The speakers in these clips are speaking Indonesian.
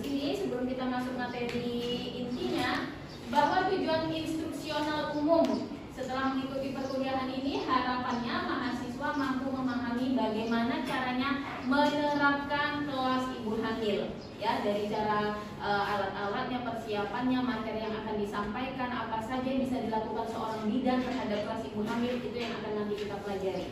ini sebelum kita masuk materi intinya, bahwa tujuan instruksional umum setelah mengikuti perkuliahan ini harapannya mahasiswa mampu memahami bagaimana caranya menerapkan kelas ibu hamil, ya, dari cara alat-alatnya, persiapannya, materi yang akan disampaikan, apa saja yang bisa dilakukan seorang bidan terhadap kelas ibu hamil, itu yang akan nanti kita pelajari.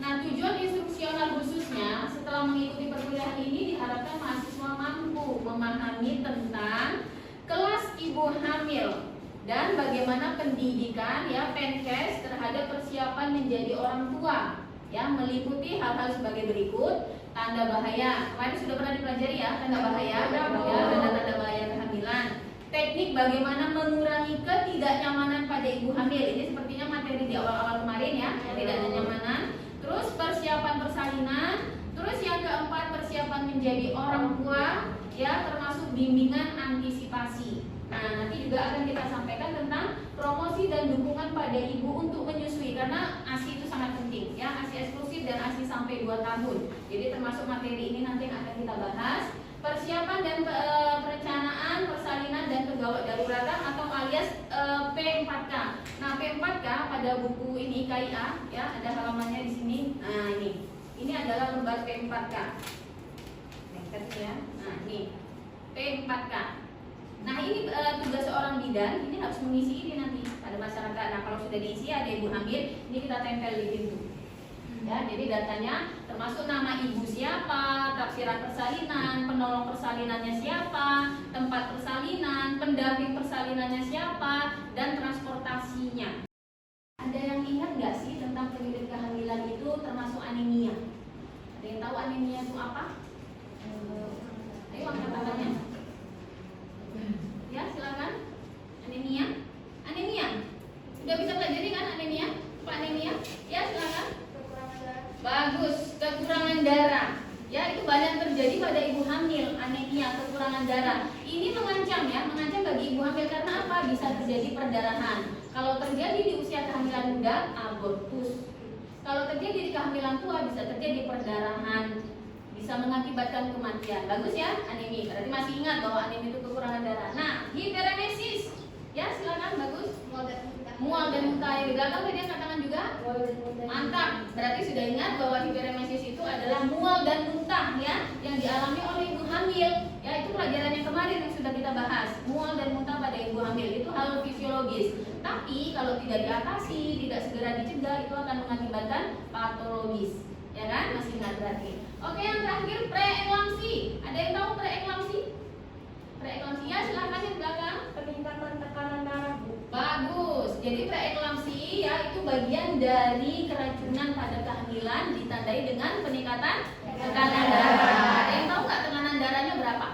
Nah, tujuan instruksional khususnya setelah mengikuti perkuliahan ini diharapkan mahasiswa mampu memahami tentang kelas ibu hamil dan bagaimana pendidikan, ya, Penkes terhadap persiapan menjadi orang tua, ya, meliputi hal-hal sebagai berikut: tanda bahaya, kemarin sudah pernah dipelajari ya, tanda bahaya, ya, tanda bahaya kehamilan, teknik bagaimana mengurangi ketidaknyamanan pada ibu hamil, ini sepertinya materi di awal-awal kemarin ya, ketidaknyamanan. Terus persiapan persalinan, terus yang keempat persiapan menjadi orang tua, ya, termasuk bimbingan antisipasi. Nah, nanti juga akan kita sampaikan tentang promosi dan dukungan pada ibu untuk menyusui, karena ASI itu sangat penting, ya, ASI eksklusif dan ASI sampai 2 tahun. Jadi termasuk materi ini nanti yang akan kita bahas. Persiapan dan perencanaan persalinan dan kegawat daruratan atau alias P4K. Nah, P4K pada buku ini KIA, ya, ada halamannya di sini. Nah, ini adalah lembar P4K. Ya. Nah, ini P4K. Nah, ini tugas seorang bidan, ini harus mengisi ini nanti pada masyarakat. Nah, kalau sudah diisi ada ibu hamil, ini kita tempel di pintu. Ya, jadi datanya termasuk nama ibu siapa, tafsiran persalinan, penolong persalinannya siapa, tempat persalinan, pendamping persalinannya siapa, dan transportasinya. Ada yang ingat nggak sih tentang penyakit kehamilan itu termasuk anemia? Ada yang tahu anemia itu apa? Ayo angkat tangannya. Ya, silakan. Anemia. Anemia. Udah bisa pelajari kan anemia? Apa anemia? Ya, silakan. Bagus, kekurangan darah. Ya, itu banyak terjadi pada ibu hamil, anemia, kekurangan darah. Ini mengancam, ya, mengancam bagi ibu hamil karena apa? Bisa terjadi perdarahan. Kalau terjadi di usia kehamilan muda, abortus. Kalau terjadi di kehamilan tua, bisa terjadi perdarahan, bisa mengakibatkan kematian. Bagus ya, anemia. Berarti masih ingat bahwa anemia itu kekurangan darah. Nah, hiperemesis. Ya, silakan, bagus. Mual dan muntah. Di belakang tadi angkat tangan juga. Mantap. Berarti sudah ingat bahwa hiperemesis itu adalah mual dan muntah, ya, yang dialami oleh ibu hamil. Ya, itu pelajaran yang kemarin yang sudah kita bahas. Mual dan muntah pada ibu hamil itu hal fisiologis. Tapi kalau tidak diatasi, tidak segera dicegah, itu akan mengakibatkan patologis. Ya kan? Masih ingat berarti. Oke, yang terakhir preeklamsi. Ada yang tahu preeklamsi? Preeklamsi, ya, silahkan yang belakang. Peningkatan tekanan darah, Bu. Bagus. Jadi preeklamsi, ya, itu bagian dari keracunan pada kehamilan ditandai dengan peningkatan tekanan darah. Ada yang tahu nggak tekanan darahnya berapa?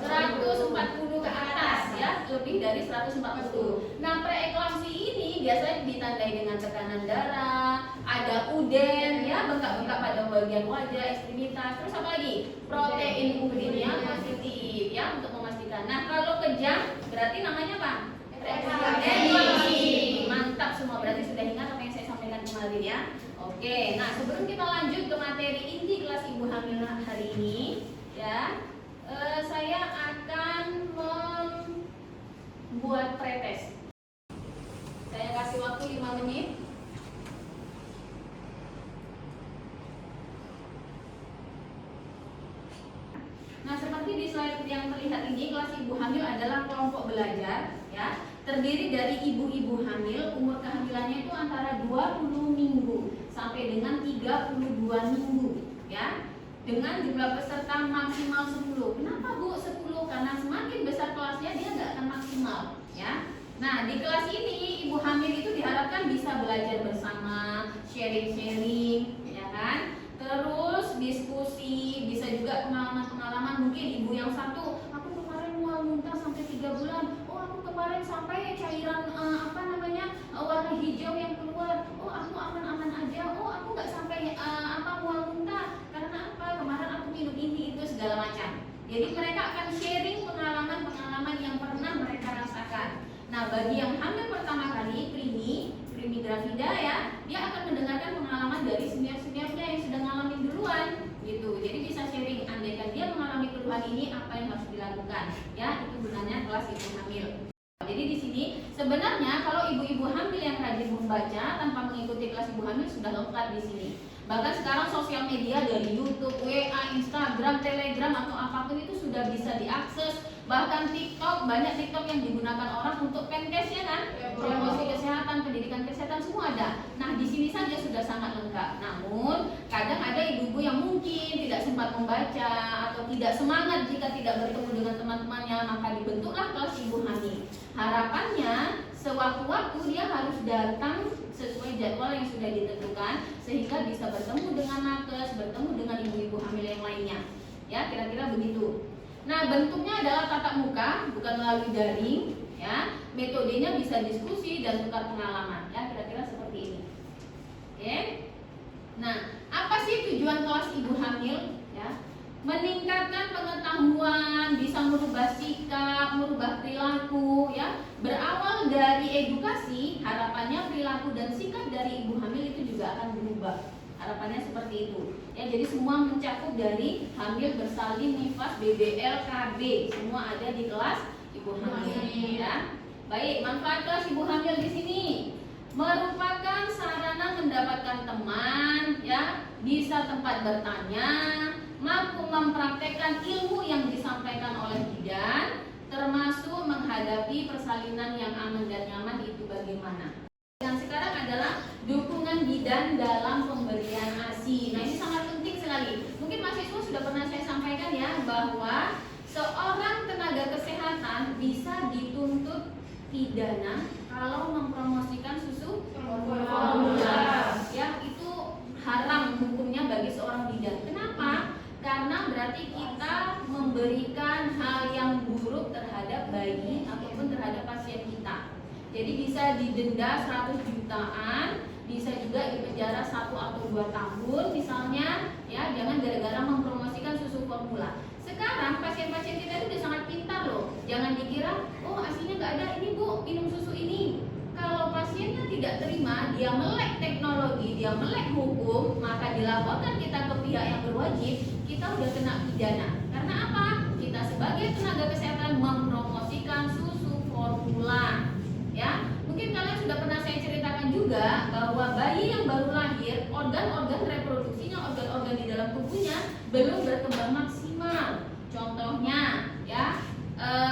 140 ke atas, ya, lebih dari 140. Nah, preeklamsi ini biasanya ditandai dengan tekanan darah, ada uden, ya, bengkak-bengkak pada bagian wajah, ekstremitas, terus apa lagi? Protein urinnya positif, ya, untuk memastikan. Nah, kalau kejang berarti namanya apa? Preeklamsi. Mantap semua, berarti sudah ingat apa yang saya sampaikan kemarin, ya. Oke, nah sebelum kita lanjut ke materi inti kelas ibu hamil hari ini, ya, saya akan membuat pretest. Saya kasih waktu 5 menit. Nah, seperti di slide yang terlihat ini, kelas ibu hamil adalah kelompok belajar, ya, terdiri dari ibu-ibu hamil, umur kehamilannya itu antara 20 minggu sampai dengan 32 minggu, ya, dengan jumlah peserta maksimal 10. Kenapa, Bu, 10? Karena semakin besar kelasnya dia nggak akan maksimal, ya. Nah, di kelas ini ibu hamil itu diharapkan bisa belajar bersama, sharing-sharing, ya kan? Terus diskusi, bisa juga pengalaman-pengalaman. Mungkin ibu yang satu, aku kemarin mual muntah sampai 3 bulan. Oh, aku kemarin sampai cairan warna hijau yang keluar. Oh, aku aman-aman aja. Oh, aku nggak sampai mual muntah. Karena apa? Kemarin aku minum ini itu segala macam. Jadi mereka akan sharing pengalaman-pengalaman yang pernah mereka rasakan. Nah, bagi yang hamil pertama kali, primi gravida, ya, dia akan mendengarkan pengalaman dari senior-seniornya yang sudah ngalamin duluan, gitu. Jadi bisa sharing, andaikan dia kebutuhan ini apa yang harus dilakukan. Ya, itu gunanya kelas ibu hamil. Jadi di sini sebenarnya kalau ibu-ibu hamil yang rajin membaca tanpa mengikuti kelas ibu hamil sudah lengkap di sini. Bahkan sekarang sosial media dari YouTube, WA, Instagram, Telegram atau apapun itu sudah bisa diakses. Bahkan TikTok, banyak TikTok yang digunakan orang untuk penkes ya kan? Promosi kesehatan, pendidikan kesehatan semua ada. Nah, di sini saja sudah sangat lengkap. Namun, kadang ada ibu-ibu yang mungkin tidak sempat membaca atau tidak semangat jika tidak bertemu dengan teman-temannya, maka dibentuklah kelas ibu hamil. Harapannya sewaktu-waktu dia harus datang sesuai jadwal yang sudah ditentukan sehingga bisa bertemu dengan nakes, bertemu dengan ibu-ibu hamil yang lainnya. Ya, kira-kira begitu. Nah, bentuknya adalah tatap muka, bukan melalui daring, ya. Metodenya bisa diskusi dan tukar pengalaman, ya, kira-kira seperti ini. Oke. Nah, apa sih tujuan kelas ibu hamil, ya? Meningkatkan pengetahuan, bisa merubah sikap, merubah perilaku, ya. Berawal dari edukasi, harapannya perilaku dan sikap dari ibu hamil itu juga akan berubah. Harapannya seperti itu. Ya, jadi semua mencakup dari hamil, bersalin, nifas, BBL, KB, semua ada di kelas ibu hamil, ya. Baik, manfaat kelas ibu hamil di sini merupakan sarana mendapatkan teman, ya, bisa tempat bertanya, mampu mempraktekkan ilmu yang disampaikan oleh bidan, termasuk menghadapi persalinan yang aman dan nyaman itu bagaimana. Yang sekarang adalah dukungan bidan dalam pemberian ASI. Nah, ini sangat penting sekali. Mungkin mahasiswa sudah pernah saya sampaikan ya bahwa seorang tenaga kesehatan bisa dituntut pidana kalau mempromosikan susu formula. Ya, itu haram hukumnya bagi seorang bidan. Kenapa? Karena berarti kita memberikan hal yang buruk terhadap bayi ataupun terhadap pasien kita. Jadi bisa didenda 100 jutaan, bisa juga dipenjara 1 atau 2 tahun misalnya, ya. Jangan gara-gara mempromosikan susu formula. Sekarang pasien-pasien kita itu udah sangat pintar loh. Jangan dikira, oh aslinya nggak ada, ini bu, minum susu ini. Kalau pasiennya tidak terima, dia melek teknologi, dia melek hukum, maka dilaporkan kita ke pihak yang berwajib, kita udah kena pidana. Karena apa? Kita sebagai tenaga kesehatan mempromosikan susu formula. Ya, mungkin kalian sudah pernah saya ceritakan juga bahwa bayi yang baru lahir, organ-organ reproduksinya, organ-organ di dalam tubuhnya belum berkembang maksimal. Contohnya, ya,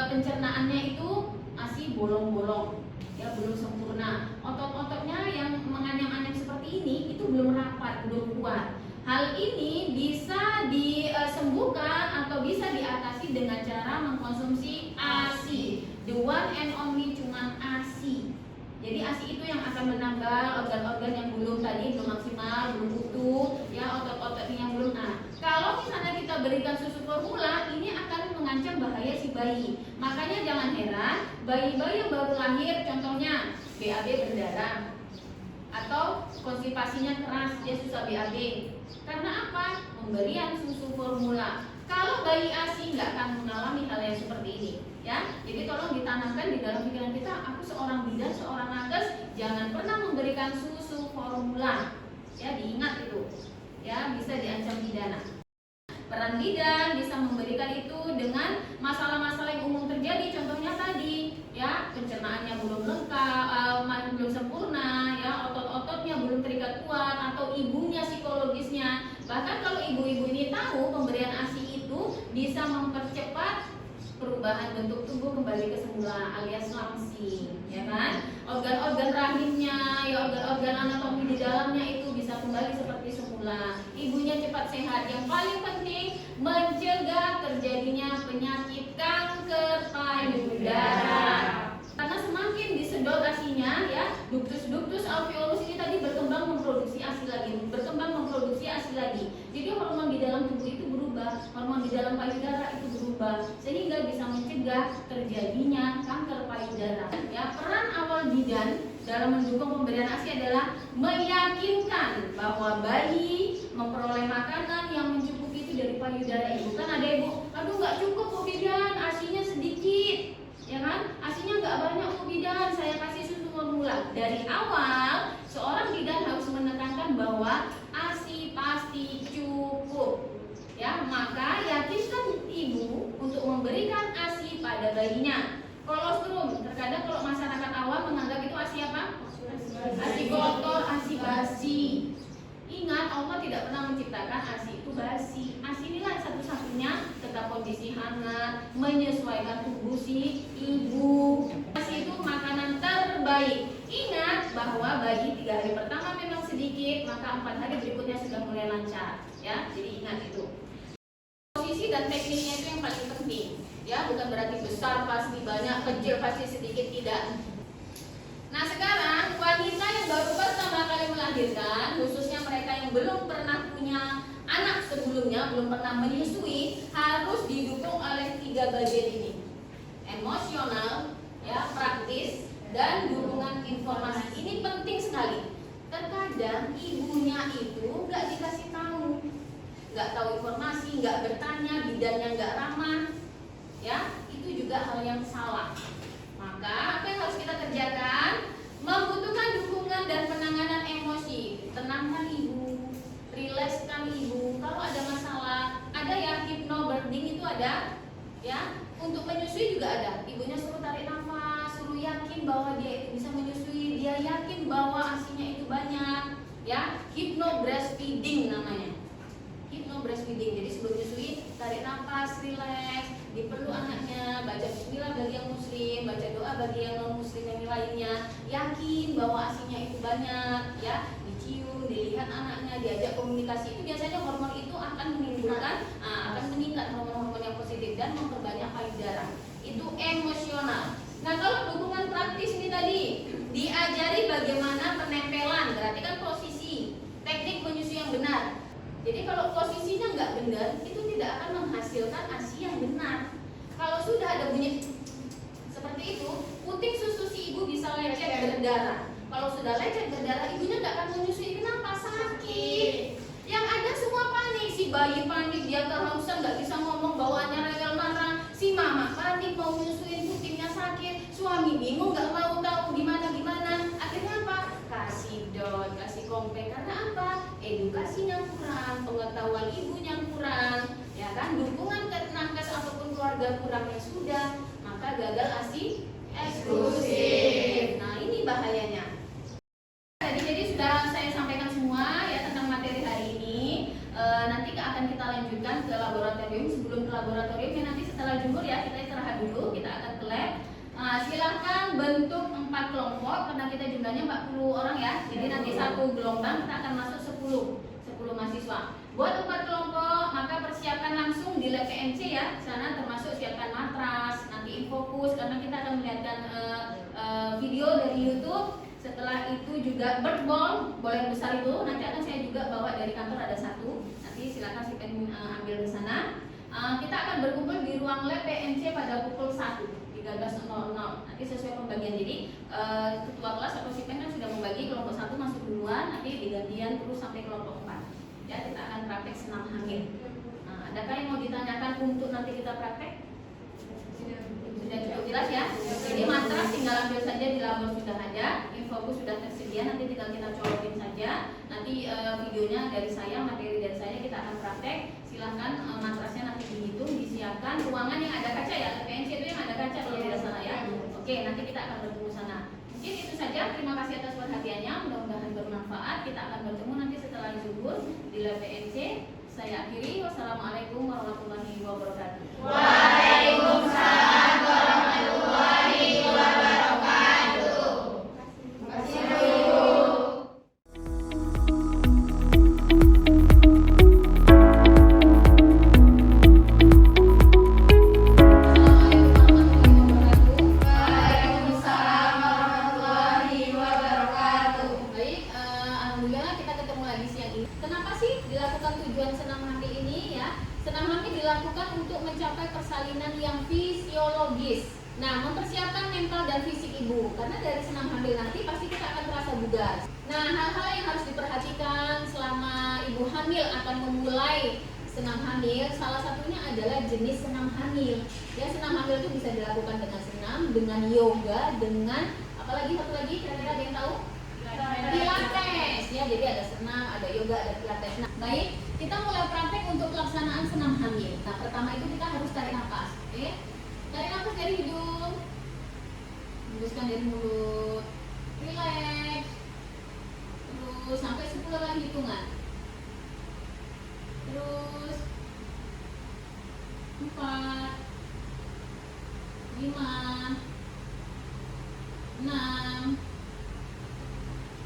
pencernaannya itu masih bolong-bolong, ya, belum sempurna. Otot-ototnya yang menganyam-anyam seperti ini itu belum rapat, belum kuat. Hal ini bisa disembuhkan atau bisa diatasi dengan cara mengkonsumsi ASI. The one and only cuman ASI. Jadi ASI itu yang akan menambah organ-organ yang belum maksimal, belum utuh, ya, otot-ototnya yang belum. Nah, kalau misalnya kita berikan susu formula, ini akan mengancam bahaya si bayi. Makanya jangan heran, bayi-bayi yang baru lahir, contohnya BAB berdarah atau konstipasinya keras, dia susah BAB. Karena apa? Pemberian susu formula. Kalau bayi ASI nggak akan mengalami hal yang seperti ini, ya. Jadi tolong ditanamkan di dalam pikiran kita, aku seorang bidan, seorang nakes, jangan pernah memberikan susu formula. Ya, diingat itu. Ya, bisa diancam pidana. Peran bidan bisa memberikan itu dengan masalah-masalah yang umum terjadi, contohnya tadi, ya, pencernaannya belum lengkap, belum sempurna, ya, otot-ototnya belum terikat kuat, atau ibunya psikologisnya. Bahkan kalau ibu-ibu ini tahu pemberian ASI itu bisa mempercepat perubahan bentuk tubuh kembali ke semula alias langsing, ya kan? Organ-organ rahimnya, ya, organ-organ anatomi di dalamnya itu bisa kembali seperti semula. Ibunya cepat sehat. Yang paling penting mencegah terjadinya penyakit kanker payudara. Karena semakin disedot ASINya, ya, ductus alveolus ini tadi berkembang memproduksi ASI lagi, jadi hormon di dalam tubuh itu berubah, hormon di dalam payudara itu berubah, sehingga bisa mencegah terjadinya kanker payudara. Ya, peran awal bidan dalam mendukung pemberian ASI adalah meyakinkan bahwa bayi memperoleh makanan yang mencukupi itu dari payudara ibu. Kan ada ibu, aduh nggak cukup bu bidan, ASINya sedikit, ya kan? ASINya nggak banyak bu bidan, saya kasih susu formula. Dari awal seorang bidan harus menekankan bahwa ASI pasti cukup, ya. Maka yakinkan ibu ibu. ASI itu makanan terbaik. Ingat bahwa bayi 3 hari pertama memang sedikit, maka 4 hari berikutnya sudah mulai lancar, ya. Jadi ingat itu. Posisi dan tekniknya itu yang paling penting, ya. Bukan berarti besar pasti banyak, kecil pasti sedikit, tidak. Nah, sekarang wanita yang baru pertama kali melahirkan, khususnya mereka yang belum pernah punya anak sebelumnya, belum pernah menyusui, harus didukung oleh 3 bagian ini: emosional, ya, praktis, dan dukungan informasi. Ini penting sekali. Terkadang ibunya itu nggak dikasih tahu, nggak tahu informasi, nggak bertanya, bidannya nggak ramah, ya, itu juga hal yang salah. Maka apa yang harus kita kerjakan? Membutuhkan dukungan dan penanganan emosi. Tenangkan ibu, rilekskan ibu. Kalau ada masalah, ada ya hypnobirthing itu ada, ya. Untuk menyusui juga ada. Ibunya suruh tarik nafas, suruh yakin bahwa dia itu bisa menyusui, dia yakin bahwa ASI-nya itu banyak, ya. Hypnobreastfeeding namanya. Hypnobreastfeeding. Jadi sebelum menyusui, tarik nafas, rileks, dipeluk anaknya, baca bismillah bagi yang muslim, baca doa bagi yang non muslim yang lainnya, yakin bahwa ASI-nya itu banyak, ya, dicium, dilihat anaknya, diajak komunikasi. Itu biasanya hormon itu akan menimbulkan, akan meningkat hormon-hormon yang positif dan memperbanyak payudara. Itu emosional. Nah, kalau dukungan praktis ini tadi, diajari bagaimana penempelan, berarti kan posisi, teknik menyusui yang benar. Jadi kalau posisinya nggak benar, itu tidak akan menghasilkan ASI yang benar. Kalau sudah ada bunyi seperti itu, puting susu si ibu bisa lecet berdarah. Kalau sudah lecet berdarah, ibunya nggak akan menyusui. Kenapa? Sakit. Yang ada semua panik. Si bayi panik, dia kehausan, nggak bisa ngomong, bawaannya rewel marah. Si mama panik mau menyusuin, putingnya sakit. Suami bingung, nggak mau tahu gimana. Akhirnya apa? Kasih dot, kasih komplain. Karena apa? Edukasinya kurang, pengetahuan ibunya kurang, ya kan? Dukungan ke nakes ataupun keluarga kurang yang sudah, maka gagal ASI eksklusif. Nah, ini bahayanya. Jadi sudah saya sampaikan semua ya tentang materi hari ini. Nanti akan kita lanjutkan ke laboratorium. Sebelum ke laboratorium, ya nanti setelah jumur ya kita istirahat dulu, kita akan ke lab. Silahkan bentuk 4 kelompok karena kita jumlahnya 40 orang ya. Jadi nanti satu gelombang kita akan masuk 10 mahasiswa. Buat 4 kelompok, maka persiapkan langsung di lab PNC ya. Di sana termasuk siapkan matras, nanti infokus karena kita akan melihatkan video dari YouTube. Setelah itu juga bird ball, bola yang besar itu nanti akan saya juga bawa dari kantor, ada 1. Nanti silakan ambil di sana. Kita akan berkumpul di ruang lab PNC pada pukul 13.00. Nanti sesuai pembagian. Jadi ketua kelas atau sipen kan sudah membagi kelompok 1 masuk duluan, nanti digantian terus sampai kelompok 4. Ya, kita akan praktek senam hamil. Adakah yang mau ditanyakan untuk nanti kita praktek? Sudah cukup jelas ya. Jadi matras tinggal ambil saja di labor, sudah ada, infokus sudah tersedia, nanti tinggal kita colokin saja. Nanti videonya dari saya, materi dari saya, kita akan praktek. Silahkan matrasnya nanti dihitung, disiapkan. Ruangan yang ada kaca ya, PNC itu yang ada kaca kalau tidak salah ya. Oke, nanti kita akan bertemu sana. Mungkin itu saja. Terima kasih atas perhatiannya. Mudah-mudahan bermanfaat. Kita akan bertemu nanti setelah zuhur di lab PNC. Saya akhiri. Wassalamualaikum warahmatullahi wabarakatuh. Waalaikumsalam warahmatullahi wabarakatuh. Terima kasih. Dilakukan untuk mencapai persalinan yang fisiologis. Nah, mempersiapkan mental dan fisik ibu, karena dari senam hamil nanti pasti kita akan terasa bugar. Nah, hal-hal yang harus diperhatikan selama ibu hamil akan memulai senam hamil, salah satunya adalah jenis senam hamil. Ya, senam hamil itu bisa dilakukan dengan senam, dengan yoga, dengan apalagi satu lagi, kira-kira ada yang tahu? Pilates. Ya, jadi ada senam, ada yoga, ada pilates. Nah, baik, kita mulai praktek untuk pelaksanaan senam hamil. Nah, pertama itu kita harus tarik nafas. Oke? Tarik nafas dari hidung, hembuskan dari mulut, relax, terus sampai 10 kali hitungan. Terus 4, 5, 6,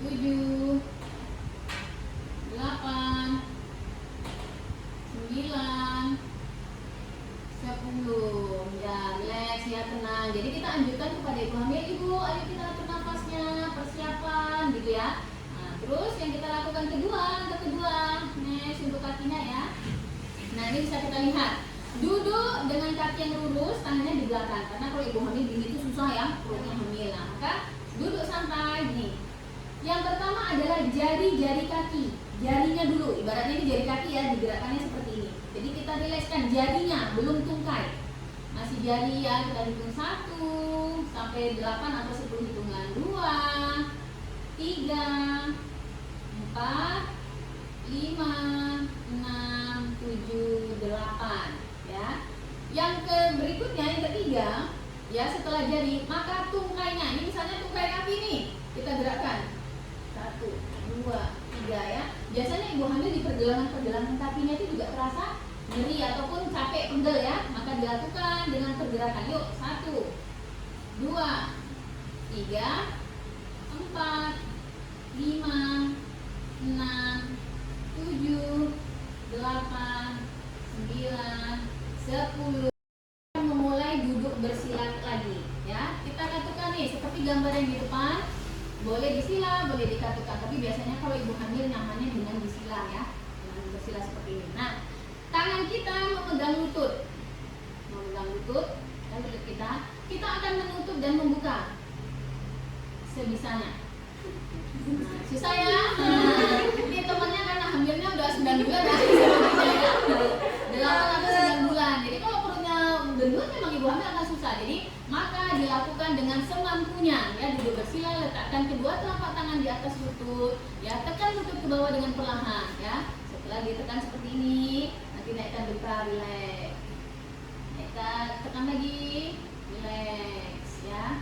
7, 8, 9, 10. Ya, relax ya, tenang. Jadi kita anjurkan kepada ibu hamil, ibu, ayo kita atur nafasnya, persiapan gitu ya. Nah, terus yang kita lakukan langkah kedua, next untuk kakinya ya. Nah, ini bisa kita lihat. Duduk dengan kaki yang lurus, tangannya di belakang. Karena kalau ibu hamil gini itu susah ya, perutnya hamil. Nah, maka duduk santai gini. Yang pertama adalah jari-jari kaki. Jarinya dulu, ibaratnya ini jari kaki ya, digerakkannya seperti ini. Jadi kita rilekskan jarinya, belum tungkai. Masih jari ya, kita hitung 1 sampai 8 atau 10 hitungan. 2, 3, 4, 5, 6, 7, 8 ya. Yang berikutnya, yang ketiga ya, setelah jari, maka tungkainya. Ini misalnya tungkai kaki nih, kita gerakkan 1, 2, 3 ya. Biasanya ibu hamil di pergelangan kakinya itu juga terasa nyeri ataupun capek, pegel ya. Maka dilakukan dengan pergerakan. Yuk, 1, 2, 3, 4, 5, 6, 7, 8, 9, 10. Memulai duduk bersilat lagi ya. Kita katukan nih seperti gambar yang di depan. Boleh disila, boleh dikatukan, tapi biasanya kalau ibu hamil nyamannya dengan disila ya, dengan bersila seperti ini. Nah, tangan kita memegang lutut, dan lutut kita akan menutup dan membuka sebisanya. Nah, susah ya. Ini temannya karena hamilnya udah 9 bulan ya, 8 atau 9 bulan. Jadi kalau perutnya gendut memang ibu hamil akan susah. Jadi maka dilakukan dengan semampunya ya, duduk bersila, letakkan kedua telapak tangan di atas lutut ya, tekan lutut ke bawah dengan perlahan ya. Setelah ditekan seperti ini, nanti naikkan depa, relax, naikkan, tekan lagi, relax ya,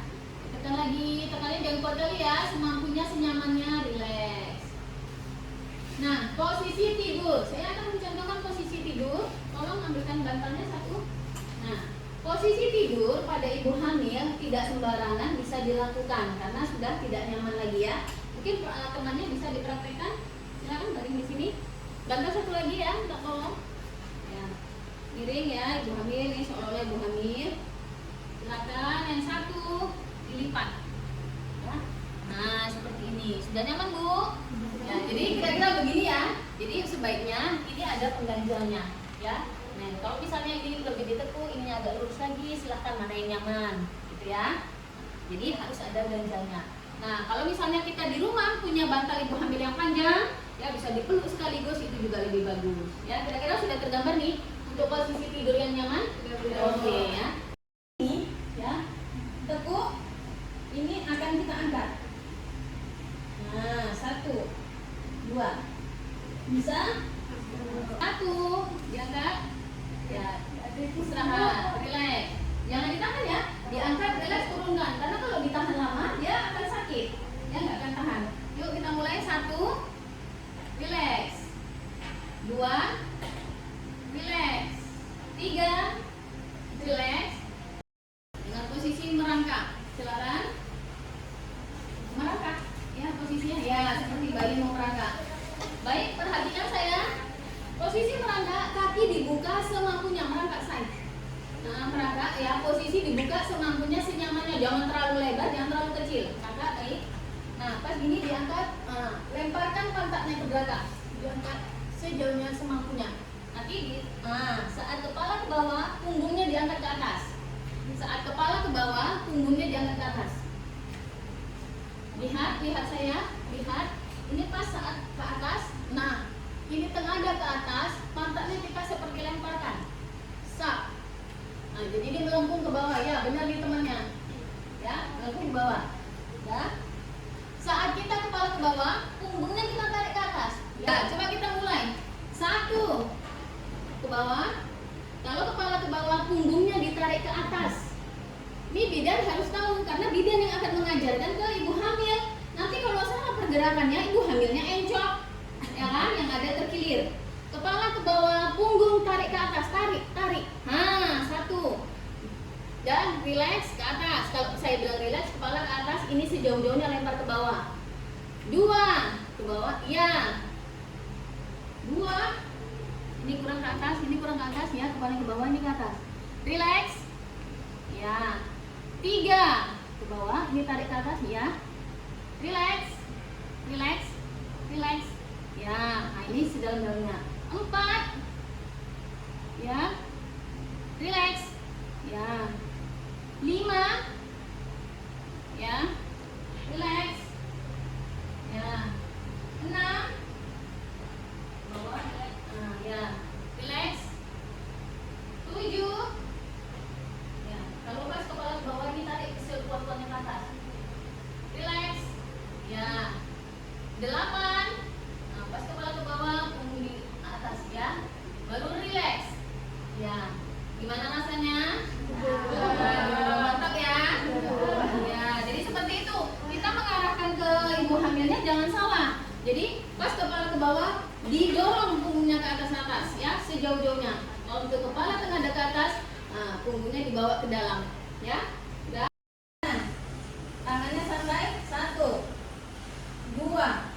tekan lagi, tekannya jangan kuat kali ya, semampunya, senyamannya, relax. Nah, posisi tidur, saya akan mencontohkan posisi tidur. Tolong ambilkan bantalnya satu. Nah, posisi tidur pada ibu hamil tidak sembarangan bisa dilakukan karena sudah tidak nyaman lagi ya. Mungkin temannya bisa dipraktekkan. Silakan baring di sini. Bantal satu lagi ya, minta tolong. Ya, miring ya, ibu hamil ini seolah-olah ibu hamil. Silakan yang satu dilipat. Ya. Nah, seperti ini. Sudah nyaman bu? Ya, jadi kira-kira begini ya. Jadi sebaiknya ini ada pengganjalnya ya. Nah, kalau misalnya ini lebih ditekuk, ininya agak lurus lagi, silahkan mana yang nyaman, gitu ya. Jadi harus ada ganjalnya. Nah, kalau misalnya kita di rumah punya bantal ibu hamil yang panjang, ya bisa dipeluk sekaligus, itu juga lebih bagus. Ya, kira-kira sudah tergambar nih untuk posisi tidur yang nyaman. Oke ya. Ini, ya, tekuk, ini akan kita angkat. Nah, 1, 2, bisa, 1, diangkat. Ya, istirahat, relax. Jangan ditahan ya, diangkat, relax, turunkan. Karena kalau ditahan lama, dia akan sakit. Ya, nggak akan tahan. Yuk kita mulai. 1, relax. 2, relax. 3, relax. Dengan posisi merangkak. Silakan. Merangkak. Ya, posisinya ya seperti bayi mau merangkak. Baik, perhatikan saya. Posisi merangkak, kaki dibuka semampunya, merangkak side. Nah, merangkak ya, posisi dibuka semampunya, senyamannya. Jangan terlalu lebar, jangan terlalu kecil. Merangkak, baik. Nah, pas gini diangkat, lemparkan pantatnya ke belakang. Diangkat sejauhnya semampunya. Nanti saat kepala ke bawah, punggungnya diangkat ke atas. Saat kepala ke bawah, punggungnya diangkat ke atas. Lihat saya, lihat. Ini pas saat ke atas. Nah, ini tengadah ke atas, pantatnya kita seperti lemparkan. Sap. Nah, jadi dia melengkung ke bawah. Ya, benar nih temannya. Ya, melengkung ke bawah. Ya. Saat kita kepala ke bawah, punggungnya kita tarik ke atas. Ya, coba kita mulai. 1, ke bawah. Kalau kepala ke bawah, punggungnya ditarik ke atas. Ini bidan harus tahu, karena bidan yang akan mengajarkan ke ibu hamil. Nanti kalau salah pergerakannya, ibu hamilnya encok. Ya kan, yang ada terkilir. Kepala ke bawah, punggung tarik ke atas, tarik. Nah, 1, Dan relax ke atas. Kalau saya bilang relax, kepala ke atas, ini sejauh-jauhnya lempar ke bawah. 2 ke bawah, iya. 2. Ini kurang ke atas, ini kurang ke atas ya, kepala ke bawah, ini ke atas. Relax. Ya. 3 ke bawah, ini tarik ke atas ya. Relax. Relax. Relax. Ya, nah ini sedalam-dalamnya. 4. Ya. Relax. Ya. 5. Ya. Relax. Ya. 6. Bawah, relax. Nah, ya. Relax. 7. Ya. Kalau pas kepala ke bawah, ini tarik sekuat-kuatnya ke atas. Relax. Ya. 8. Nah, pas kepala ke bawah, punggung di atas ya. Baru relax. Ya. Gimana rasanya? Mantap ya. Ya, jadi seperti itu. Kita mengarahkan ke ibu hamilnya jangan salah. Jadi pas kepala ke bawah, didorong punggungnya ke atas ya, sejauh-jauhnya. Kalau untuk kepala tengah ke atas, nah, punggungnya dibawa ke dalam ya. Dan tangannya santai. 1, 2,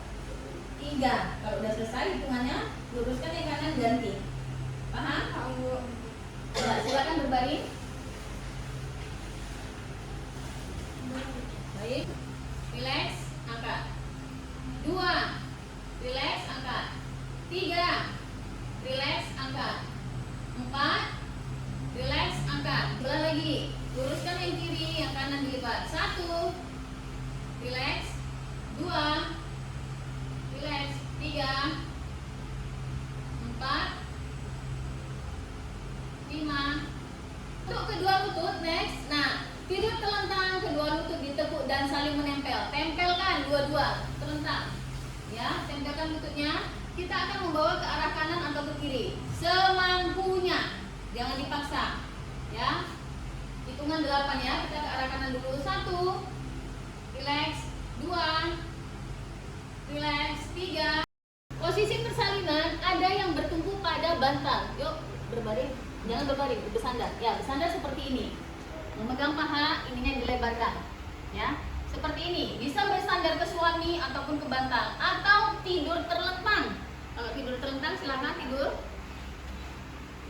3. Kalau udah selesai hitungannya, luruskan yang kanan, ganti. Paham? Ya, silakan berbaring. Baik. Relax, angkat. 2. Relax, angkat. 3. Relax, angkat. 4. Relax, angkat. Belah lagi. Luruskan yang kiri, yang kanan dilipat. 1. Relax. 2. Relax. 3. 4. 5. Untuk kedua lutut, next. Nah, tidur telentang, kedua lutut ditekuk dan saling menempel. Tempelkan dua-dua, telentang. Ya, tempelkan lututnya. Kita akan membawa ke arah kanan atau ke kiri, semampunya. Jangan dipaksa. Ya. Hitungan 8 ya. Kita ke arah kanan dulu. 1. Relax. 2. Relax. 3. Posisi persalinan ada yang bertumpu pada bantal. Yuk, berbaring. Jangan berbaring, bersandar. Ya, bersandar seperti ini. Memegang paha, ininya dilebarkan. Ya, seperti ini. Bisa bersandar ke suami ataupun ke bantal atau tidur terlentang. Kalau tidur terlentang silahkan tidur.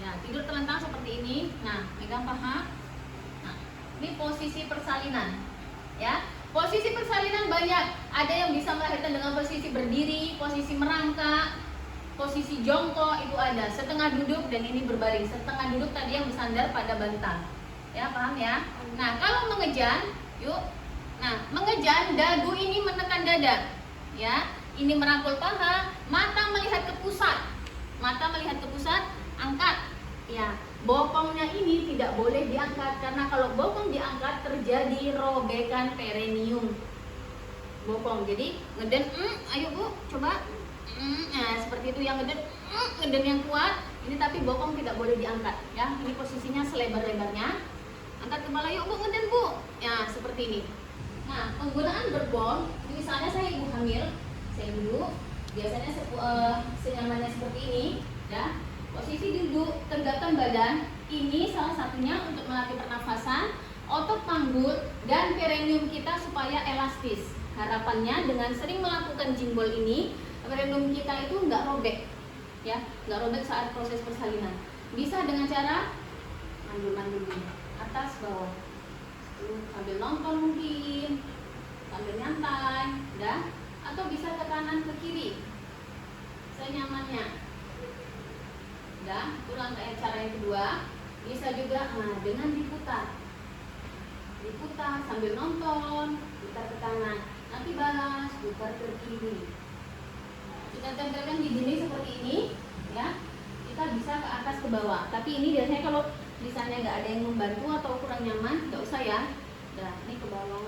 Ya, tidur terlentang seperti ini. Nah, megang paha. Nah, ini posisi persalinan. Ya, posisi persalinan banyak. Ada yang bisa melahirkan dengan posisi berdiri, posisi merangkak, posisi jongkok, itu ada. Setengah duduk dan ini berbaring. Setengah duduk tadi yang bersandar pada bantal. Ya, paham ya? Nah, kalau mengejan, yuk. Nah, mengejan, dagu ini menekan dada. Ya, ini merangkul paha, mata melihat ke pusat. Mata melihat ke pusat, angkat. Ya, bokongnya ini tidak boleh diangkat karena kalau bokong diangkat terjadi robekan perineum. Bokong. Jadi, ngeden, ayo Bu, coba. Nah, seperti itu yang ngeden, ngeden yang kuat. Ini tapi bokong tidak boleh diangkat, ya. Ini posisinya selebar-lebarnya. Angkat kepala, yuk Bu, ngeden Bu. Ya, seperti ini. Nah, penggunaan berbon, misalnya saya ibu hamil, saya duduk, biasanya senyamannya seperti ini, ya. Posisi duduk, tegakkan badan. Ini salah satunya untuk melatih pernafasan, otot panggul, dan perineum kita supaya elastis. Harapannya dengan sering melakukan jimbol ini, perineum kita itu nggak robek, ya, nggak robek saat proses persalinan. Bisa dengan cara mandul-mandul atas bawah, sambil nonton mungkin, sambil nyantai, dah, atau bisa ke kanan ke kiri, senyamannya. Dah, ulang cara yang kedua. Bisa juga dengan diputar sambil nonton, putar ke kanan, nanti balas, putar ke kiri. Kita tempelkan di sini seperti ini, ya. Kita bisa ke atas ke bawah. Tapi ini biasanya kalau misalnya nggak ada yang membantu atau kurang nyaman, nggak usah ya. Nah, ini ke bawah.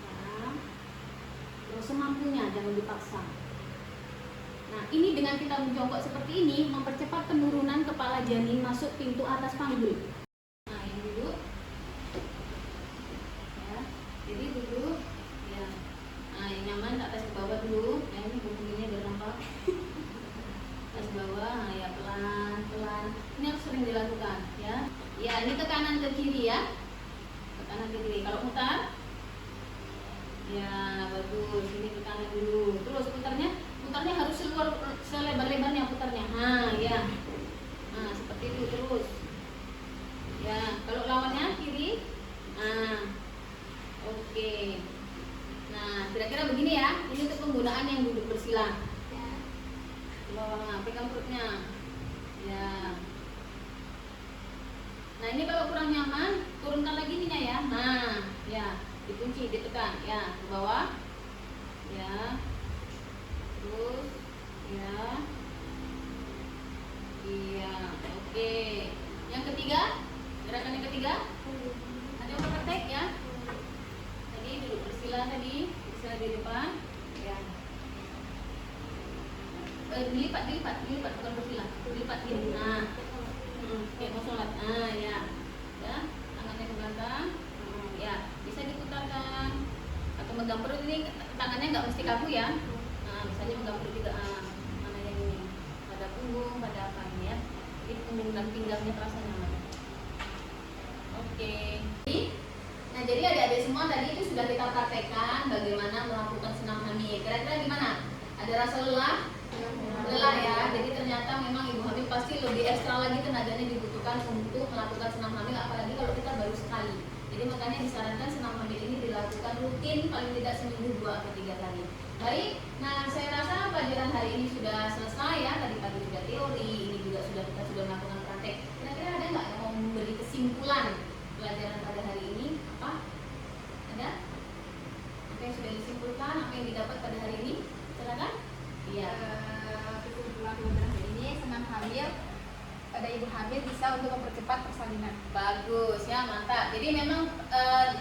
Nah, terus semampunya, jangan dipaksa. Nah, ini dengan kita menjongkok seperti ini mempercepat penurunan kepala janin masuk pintu atas panggul. Nah, ini duduk. Ya, jadi duduk. Ya. Nah, yang nyaman ke atas ke bawah dulu. Nah, ini bunyinya udah nampak. Atas bawah, nah ya pelan-pelan. Ini harus sering dilakukan, ya. Ya, ini ke kanan ke kiri ya. Ke kanan ke kiri. Kalau mutar, ya bagus. Ini ke kanan dulu. Terus putarnya harus selebar-lebarnya putarnya. Nah, ya. Nah, seperti itu terus. Ya, kalau lawannya kiri. Nah, oke. Nah, kira-kira begini ya. Ini untuk penggunaan yang duduk bersila. Bawah, pegang perutnya. Ya. Nah, ini kalau kurang nyaman, turunkan lagi ininya ya. Nah, ya, dikunci, ditekan, ya, ke bawah. Ya. Terus, ya. Iya, oke. Yang ketiga, gerakan yang ketiga. Ada yang praktek ya? Tadi duduk bersila tadi, bersila di depan. Ya. Dilipat, bukan bersila. Dilipat gini. Nah. Kayak mau sholat. Nah, ya. Ya, tangannya ke belakang. Ya, bisa diputarkan. Atau megang perut, ini tangannya nggak mesti kaku ya. Nah, misalnya megang perut juga. Mana yang ini? Pada punggung, pada apa ini ya. Jadi punggung dan pinggangnya terasa nyaman. Oke. Nah, jadi adik-adik semua tadi itu sudah kita praktekkan bagaimana melakukan senam hamil. Kira-kira gimana? Ada rasa lelah? Lelah ya. Jadi ternyata memang ibu hamil pasti lebih ekstra lagi tenaganya dibutuhkan untuk melakukan senam hamil, apalagi kalau kita baru sekali. Jadi makanya disarankan senam hamil ini dilakukan rutin paling tidak seminggu 2 atau 3 kali. Baik, nah saya rasa pelajaran hari ini sudah selesai ya. Tadi pagi sudah teori, ini juga kita sudah melakukan praktek. Kira-kira ada nggak yang mau memberi kesimpulan pelajaran pada hari ini? Apa? Ada? Apa yang sudah disimpulkan? Apa yang didapat pada hari ini? Silakan. Iya. Kesimpulan pelajaran hari ini, senam hamil pada ibu hamil bisa untuk mempercepat persalinan. Bagus ya, mantap. Jadi memang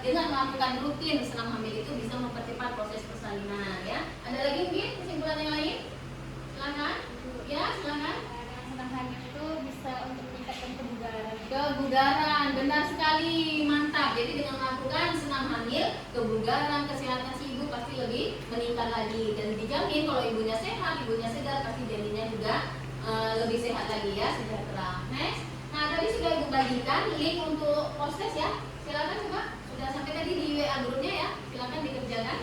dengan melakukan rutin senam hamil itu bisa mempercepat proses persalinan ya. Ada lagi mungkin kesimpulan yang lain? Silakan. Ya, silakan. Senam hamil itu bisa untuk meningkatkan kebugaran. Kebugaran, benar sekali, mantap. Jadi dengan melakukan senam hamil, kebugaran, kesehatan si ibu pasti lebih meningkat lagi dan dijamin kalau ibunya sehat, ibunya segar, pasti janinnya juga lebih sehat lagi ya, sejahtera. Next. Nah, tadi sudah ibu bagikan link untuk proses ya. Silakan coba. Sudah sampai tadi di WA grupnya ya. Silakan dikerjakan.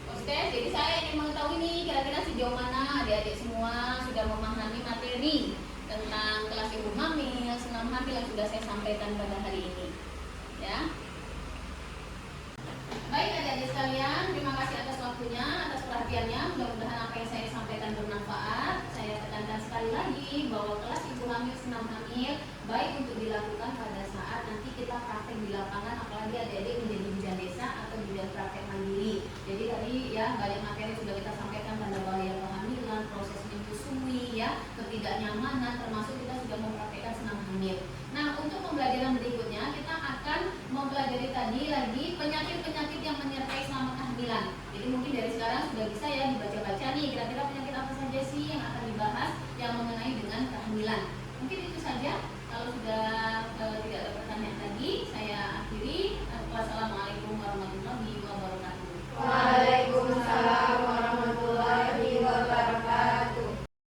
Proses. Jadi saya ingin mengetahui nih kira-kira sejauh mana adik-adik semua sudah memahami materi tentang kelas ibu hamil, senam hamil yang sudah saya sampaikan pada hari ini. Ya. Baik adik-adik sekalian, terima kasih atas waktunya, atas perhatiannya. Mudah-mudahan apa yang saya sampaikan bermanfaat. Saya tekankan sekali lagi bahwa kelas ibu hamil, senam hamil baik untuk dilakukan pada saat nanti kita praktek di lapangan, apalagi adik-adik menjadi bidan desa atau bidan praktek mandiri. Jadi tadi ya banyak materi sudah kita sampaikan pada bahaya kehamilan, proses menyusui ya, ketidaknyamanan, termasuk kita sudah mempraktekkan senam hamil. Nah, untuk pembelajaran berikutnya kita akan mempelajari tadi lagi penyakit-penyakit yang menyertai selama kehamilan. Jadi mungkin dari sekarang sudah bisa ya dibaca-baca nih kira-kira penyakit apa saja sih yang